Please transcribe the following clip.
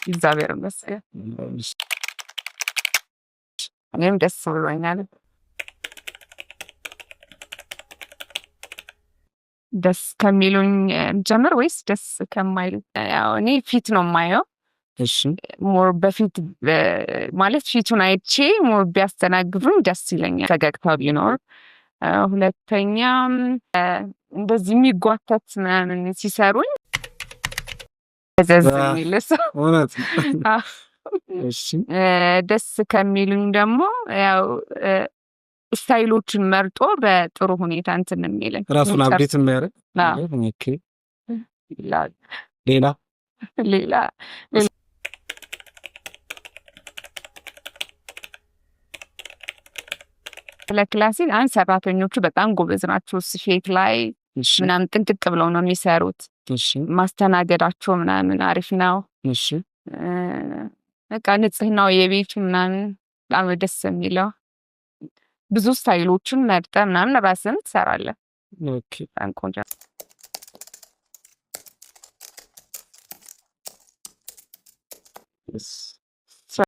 እግዚአብሔር ይመስገን እኔም ደስ ብሎኛል። ደስ ከሚሉኝ ጀምር ወይስ ደስ ከማይሉ? ያው እኔ ፊት ነው የማየው። እሺ ሞር በፊት ማለት ፊቱን አይቼ ሞር ቢያስተናግዱኝ ደስ ይለኛል፣ ፈገግታ ቢኖር። ሁለተኛም እንደዚህ የሚጓተት ምናምን ሲሰሩኝ ዘዝ የሚል ሰው እውነት አዎ። እሺ ደስ ከሚሉኝ ደግሞ ያው ስታይሎችን መርጦ በጥሩ ሁኔታ እንትን የሚለኝ ራሱን አብዴት የሚያደርግ አዎ። ኦኬ ሌላ ሌላ ለክላሲክ አንድ ሰራተኞቹ በጣም ጎበዝ ናቸው። ስፌት ላይ እሺ ምናምን ጥንቅቅ ብለው ነው የሚሰሩት። እሺ ማስተናገዳቸው ምናምን አሪፍ ነው። እሺ በቃ ንጽህናው የቤቱ ምናምን በጣም ደስ የሚለው። ብዙ ስታይሎችን መርጠ ምናምን ራስን ትሰራለህ። ኦኬ በጣም ቆንጆ yes